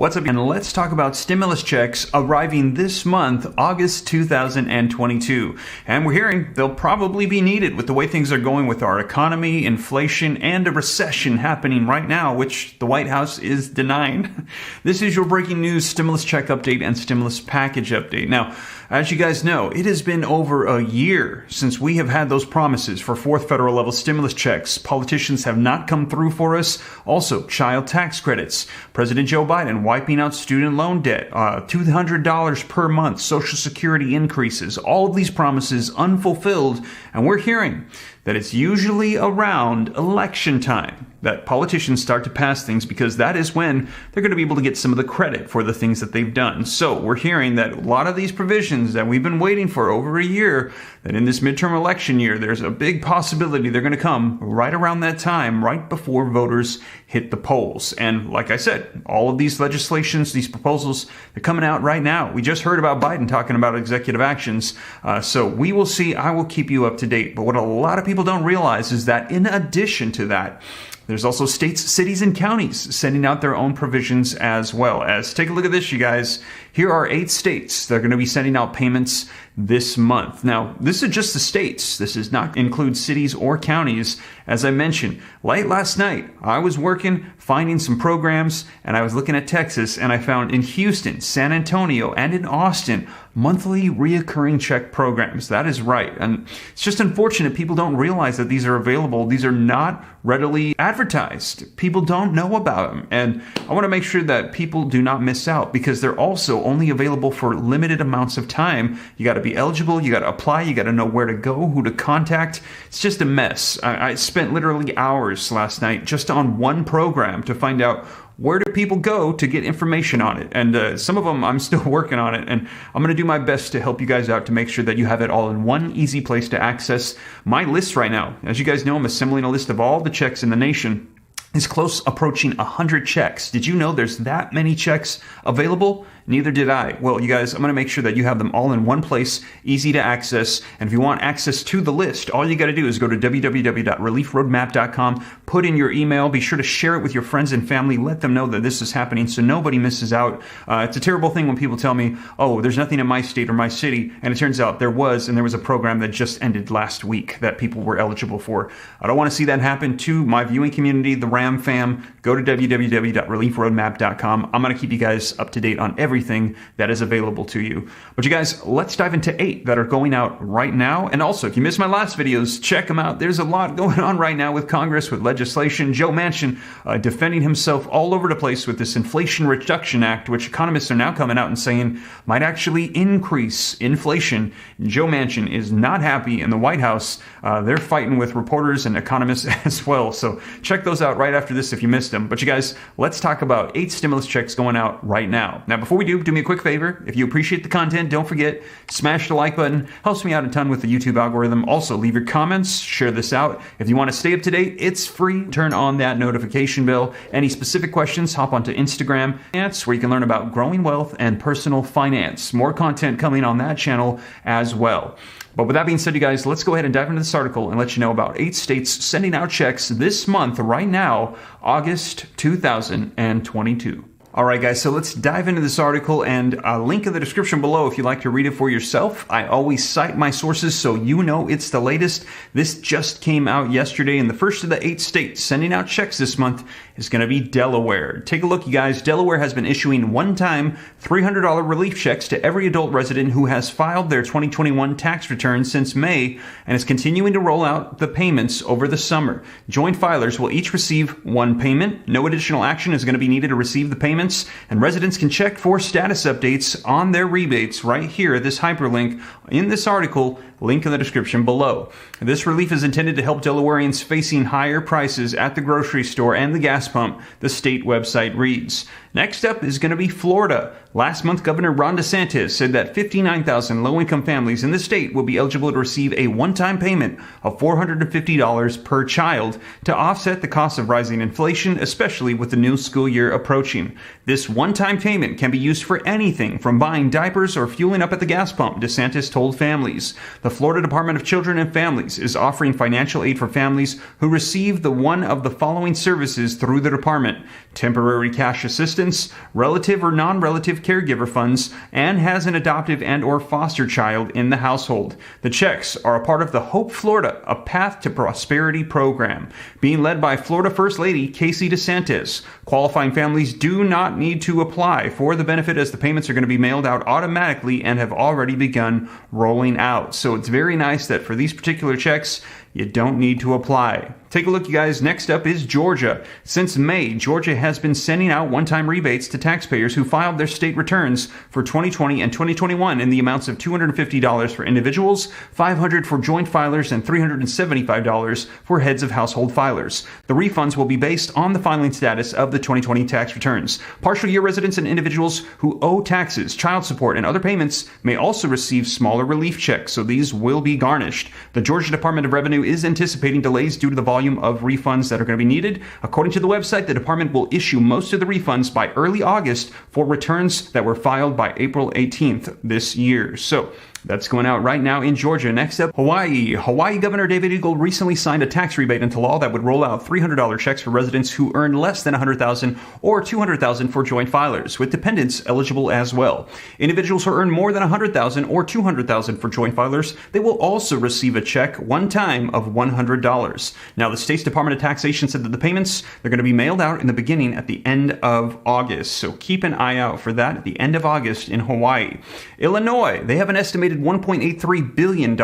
What's up, and let's talk about stimulus checks arriving this month, August 2022. And we're hearing they'll probably be needed with the way things are going with our economy, inflation, and a recession happening right now, which the White House is denying. This is your breaking news stimulus check update and stimulus package update. Now, as you guys know, it has been over a year since we have had those promises for fourth federal level stimulus checks. Politicians have not come through for us. Also, child tax credits. President Joe Biden wiping out student loan debt, $200 per month, Social Security increases, all of these promises unfulfilled. And we're hearing that it's usually around election time that politicians start to pass things, because that is when they're going to be able to get some of the credit for the things that they've done. So we're hearing that a lot of these provisions that we've been waiting for over a year, that in this midterm election year, there's a big possibility they're going to come right around that time, right before voters hit the polls. And like I said, all of these legislations, these proposals, they're coming out right now. We just heard about Biden talking about executive actions. So we will see. I will keep you up to date. But what a lot of people don't realize is that in addition to that, there's also states, cities, and counties sending out their own provisions as well. As take a look at this, you guys. Here are 8 states that are going to be sending out payments this month. Now, this is just the states. This does not include cities or counties. As I mentioned, late last night, I was working, finding some programs, and I was looking at Texas, and I found in Houston, San Antonio, and in Austin, monthly reoccurring check programs. That is right. And it's just unfortunate people don't realize that these are available. These are not readily advertised. People don't know about them. And I want to make sure that people do not miss out, because they're also only available for limited amounts of time. You got to be eligible. You got to apply. You got to know where to go, who to contact. It's just a mess. I spent literally hours last night just on one program to find out where do people go to get information on it. And some of them I'm still working on it, and I'm going to do my best to help you guys out to make sure that you have it all in one easy place to access my list right now. As you guys know, I'm assembling a list of all the checks in the nation. It's close approaching 100 checks. Did you know there's that many checks available? Neither did I. Well, you guys, I'm going to make sure that you have them all in one place, easy to access. And if you want access to the list, all you got to do is go to www.reliefroadmap.com, put in your email, be sure to share it with your friends and family, let them know that this is happening so nobody misses out. It's a terrible thing when people tell me, oh, there's nothing in my state or my city. And it turns out there was a program that just ended last week that people were eligible for. I don't want to see that happen to my viewing community, the Ram fam. Go to www.reliefroadmap.com. I'm going to keep you guys up to date on everything that is available to you. But you guys, let's dive into 8 that are going out right now. And also, if you missed my last videos, check them out. There's a lot going on right now with Congress, with legislation. Joe Manchin defending himself all over the place with this Inflation Reduction Act, which economists are now coming out and saying might actually increase inflation. Joe Manchin is not happy in the White House. They're fighting with reporters and economists as well. So check those out right after this if you missed them. But you guys, let's talk about 8 stimulus checks going out right now. Now, before we do me a quick favor. If you appreciate the content, don't forget, smash the like button. Helps me out a ton with the YouTube algorithm. Also, leave your comments, share this out. If you want to stay up to date, it's free. Turn on that notification bell. Any specific questions, hop onto Instagram, where you can learn about growing wealth and personal finance. More content coming on that channel as well. But with that being said, you guys, let's go ahead and dive into this article and let you know about 8 states sending out checks this month, right now, August 2022. All right, guys, so let's dive into this article, and a link in the description below if you'd like to read it for yourself. I always cite my sources so you know it's the latest. This just came out yesterday, and the first of the 8 states sending out checks this month is going to be Delaware. Take a look, you guys. Delaware has been issuing one-time $300 relief checks to every adult resident who has filed their 2021 tax return since May, and is continuing to roll out the payments over the summer. Joint filers will each receive one payment. No additional action is going to be needed to receive the payment, and residents can check for status updates on their rebates right here at this hyperlink in this article, link in the description below. This relief is intended to help Delawareans facing higher prices at the grocery store and the gas pump, the state website reads. Next up is going to be Florida. Last month, Governor Ron DeSantis said that 59,000 low-income families in the state will be eligible to receive a one-time payment of $450 per child to offset the cost of rising inflation, especially with the new school year approaching. This one-time payment can be used for anything from buying diapers or fueling up at the gas pump, DeSantis told families. The Florida Department of Children and Families is offering financial aid for families who receive one of the following services through the department: temporary cash assistance, assistance, relative or non-relative caregiver funds, and has an adoptive and or foster child in the household. The checks are a part of the Hope Florida, a Path to Prosperity program, being led by Florida First Lady Casey DeSantis. Qualifying families do not need to apply for the benefit, as the payments are going to be mailed out automatically and have already begun rolling out. So it's very nice that for these particular checks, you don't need to apply. Take a look, you guys. Next up is Georgia. Since May, Georgia has been sending out one-time rebates to taxpayers who filed their state returns for 2020 and 2021 in the amounts of $250 for individuals, $500 for joint filers, and $375 for heads of household filers. The refunds will be based on the filing status of the 2020 tax returns. Partial year residents and individuals who owe taxes, child support, and other payments may also receive smaller relief checks, so these will be garnished. The Georgia Department of Revenue is anticipating delays due to the volume of refunds that are going to be needed. According to the website, the department will issue most of the refunds by early August for returns that were filed by April 18th this year. So that's going out right now in Georgia. Next up, Hawaii. Hawaii Governor David Eagle recently signed a tax rebate into law that would roll out $300 checks for residents who earn less than $100,000 or $200,000 for joint filers, with dependents eligible as well. Individuals who earn more than $100,000 or $200,000 for joint filers, they will also receive a check one time of $100. Now, the state's Department of Taxation said that the payments, they're going to be mailed out in the beginning at the end of August. So keep an eye out for that at the end of August in Hawaii. Illinois, they have an estimated $1.83 billion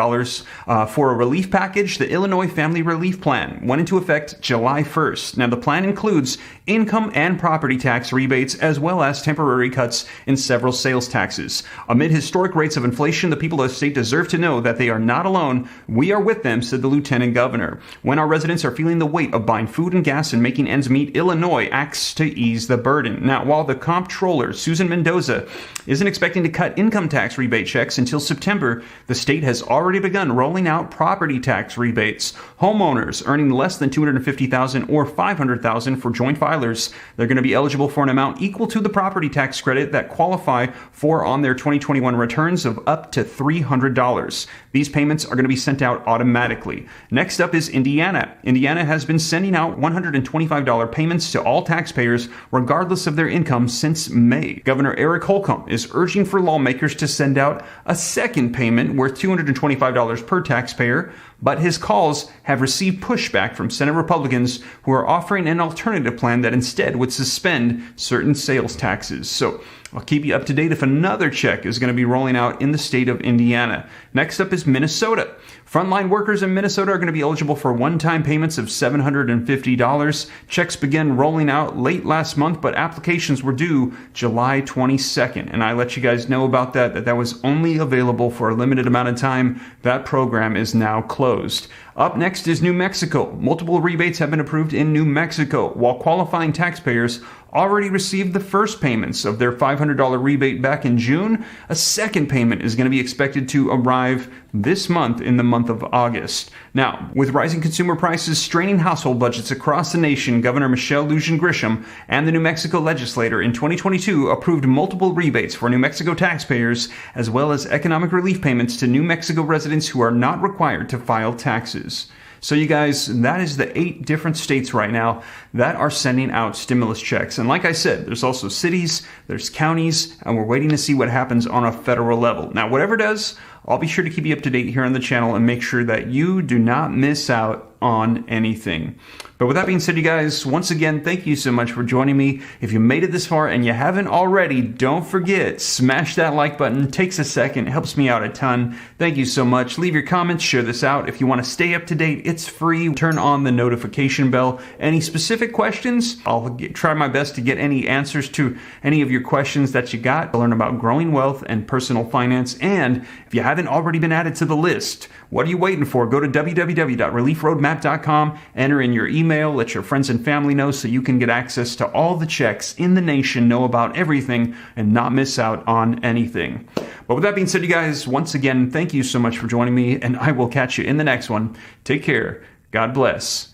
for a relief package. The Illinois Family Relief Plan went into effect July 1st. Now, the plan includes income and property tax rebates, as well as temporary cuts in several sales taxes. Amid historic rates of inflation, the people of the state deserve to know that they are not alone. We are with them, said the lieutenant governor. When our residents are feeling the weight of buying food and gas and making ends meet, Illinois acts to ease the burden. Now, while the comptroller, Susan Mendoza, isn't expecting to cut income tax rebate checks until September, the state has already begun rolling out property tax rebates. Homeowners earning less than $250,000 or $500,000 for joint filers, they're going to be eligible for an amount equal to the property tax credit that qualify for on their 2021 returns of up to $300. These payments are going to be sent out automatically. Next up is Indiana. Indiana has been sending out $125 payments to all taxpayers regardless of their income since May. Governor Eric Holcomb is urging for lawmakers to send out a second payment worth $225 per taxpayer, but his calls have received pushback from Senate Republicans who are offering an alternative plan that instead would suspend certain sales taxes. So I'll keep you up to date if another check is going to be rolling out in the state of Indiana. Next up is Minnesota. Frontline workers in Minnesota are going to be eligible for one-time payments of $750. Checks began rolling out late last month, but applications were due July 22nd. And I let you guys know about that was only available for a limited amount of time. That program is now closed. Up next is New Mexico. Multiple rebates have been approved in New Mexico, while qualifying taxpayers already received the first payments of their $500 rebate back in June. A second payment is going to be expected to arrive this month in the month of August. Now, with rising consumer prices straining household budgets across the nation, Governor Michelle Lujan Grisham and the New Mexico legislature in 2022 approved multiple rebates for New Mexico taxpayers, as well as economic relief payments to New Mexico residents who are not required to file taxes. So you guys, that is the 8 different states right now that are sending out stimulus checks. And like I said, there's also cities, there's counties, and we're waiting to see what happens on a federal level. Now, whatever does, I'll be sure to keep you up to date here on the channel and make sure that you do not miss out on anything. But with that being said, you guys, once again, thank you so much for joining me. If you made it this far and you haven't already, don't forget, smash that like button. It takes a second. It helps me out a ton. Thank you so much. Leave your comments. Share this out. If you want to stay up to date, it's free. Turn on the notification bell. Any specific questions? I'll try my best to get any answers to any of your questions that you got. Learn about growing wealth and personal finance. And if you haven't already been added to the list, what are you waiting for? Go to www.reliefroadmap.com, enter in your email, let your friends and family know so you can get access to all the checks in the nation, know about everything, and not miss out on anything. But with that being said, you guys, once again, thank you so much for joining me, and I will catch you in the next one. Take care. God bless.